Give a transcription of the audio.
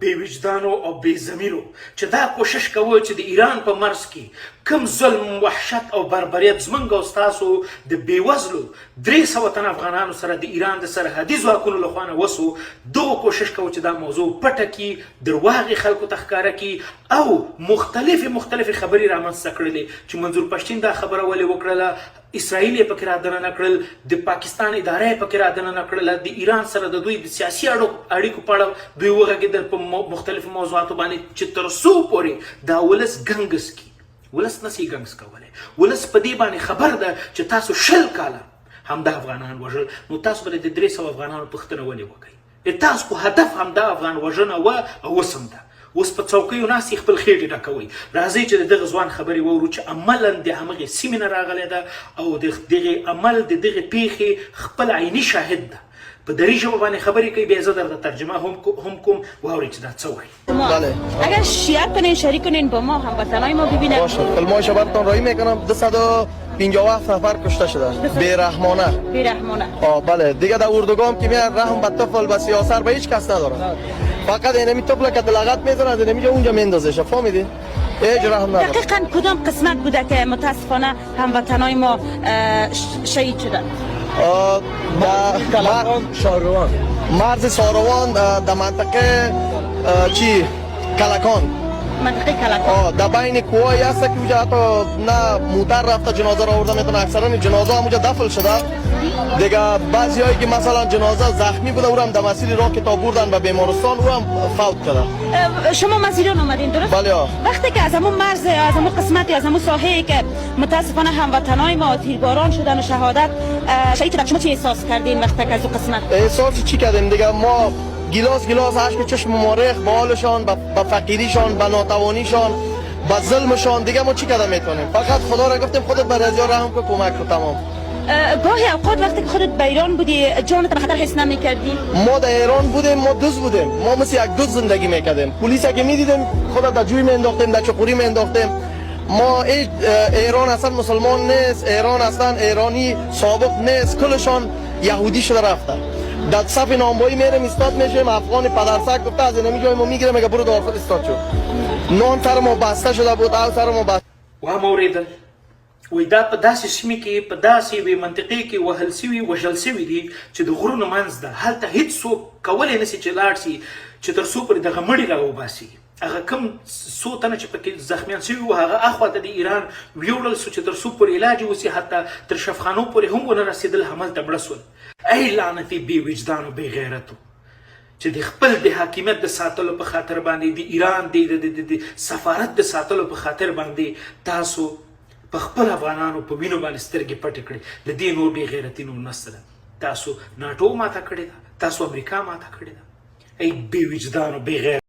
بې وجدانو او بې ضمیرو چې دا کوشش کوي چې د ایران په مرز کې کم ظلم وحشت او بربریت زموږ او ستاسو د بېوزلو 300 تن افغانانو سره د ایران د سرحدي ځواکونو لخوا نه وسو دغه کوشش کوي چې دا موضوع پټه کړي درواغې خلکو ته ښکاره کړي او مختلفې خبرې رامنځته کړلې چې منظور پښتین دا خبره ولې وکړله اسرائیل یې پکې رادننه کړل د پاکستان اداره یې پکې رادننه کړله د ایران سره د دوی د سیاسي اړیکو په اړه دوی وغږېدل په مختلفو موضوعاتو باندې چې تر څو پورې دا ولس ګنګس کړي ولس نسي ګنګس کولی ولس په دې باندې خبر ده چې تاسو 20 کاله همدا افغانان وژل نو تاسو به د 300 افغانانو پوښتنه ولې وکړئ تاسو کو هدف همدا افغان وژنه و او اوس هم ده اوس په څوکیو ناستې خپل خېټې ډکوئ راځئ چې د دغه ځوان خبرې واورو چې عملا د همغې سیمې نه راغلی ده او د دغې عمل د دغې پیښې خپل عیني شاهد ده په دری ژبه باندې خبرې کوي بیا زه درته ترجمه هم کوم واورئ چې دا څه وایي بله اگر شیعت کنین شریک کنین با ما هموطنای ما ببینن باشه فیلمایش براتون رایی میکنم 257 نفر کشته شده بیرحمانه بله دیگه در اردوگاه که میاد رحم به طفل به سیاست به هیچ کس نداره فقط اینمی طفل که لغت میزنه از اینمی اونجا میندازه فهمیدی هیچ رحم نداره دقیقاً کدام قسمت بوده که متاسفانه هموطنای ما شهید شدند شاروان مرز شاروان در منطقه چی کلکان منطقه کلکان در بین کوهایی هست که اونجا حتی نه موتر رفته جنازه را آورده میتونه اکثرا جنازه هم اونجا دفن شده دیگه بعضی هایی که مثلا جنازه زخمی بوده اونم در مسیر راه که تا بردن به بیمارستان اونم فوت کرده شما مسیران اومدین درست؟ بله وقتی که از همون مرز از همون قسمتی از همون ساحه‌ای که متاسفانه هموطنای ما تیرباران شدن و شهادت شهید شدن شما چی احساس کردین وقتی که از اون قسمت احساس چی کردیم دیگه ما گلاس اشک چشم مورخ به حالشان به فقیریشان به ناتوانیشان به ظلمشان دیگه ما چی کردم میتونیم فقط خدا را گفتیم خودت بر ازیا رحم کن کمک کن تمام گاهی اوقات وقتی که خودت به ایران بودی جانت خطر حس نمی‌کردی ما در ایران بودیم ما دوست بودیم ما مثل یک دوست زندگی میکردیم پلیس که میدیدیم خودت در جوی مینداختیم در چقوری مینداختیم ما ایران اصلا مسلمان نیست ایران اصلا ایرانی سابق نیست کلشان یهودی شده رفته در صف نانبایی میریم استاد میشیم افغان پدرسک گفته از اینمی جای ما میگیره میگه برو داخل استاد شو نان سر ما بسته شده بود او سر ما بسته وهم اوریدل وای دا په داسې سیمې کې په داسې یوې منطقې کې وهل سوي وژل سوي دي چې د غرونو منځ ده هلته هېڅ څوک کولی نسي چې لاړ سي چې تر څو پورې دغه مړي راوباسي هغه کم څو تنه چې پکې زخمیان سوي وو هغه اخواته د ایران ویوړل سو چې تر څو پورې علاج وسي حتی تر شفخانو پورې هم ونه رسېدل هملته مړه سول ای لعنتي بې وجدانو بې غیرتو چې د خپل د حاکمیت د ساتلو په خاطر باندې د ایران د سفارت د ساتلو په خاطر باندې تاسو په خپل افغانانو په وینو باندې سترګې پټې کړې د دې نور بې غیرتي نور نسته ده تاسو ناټو ماته کړې ده تاسو امریکا ماته کړې ده ای بې وجدانو بې غیرت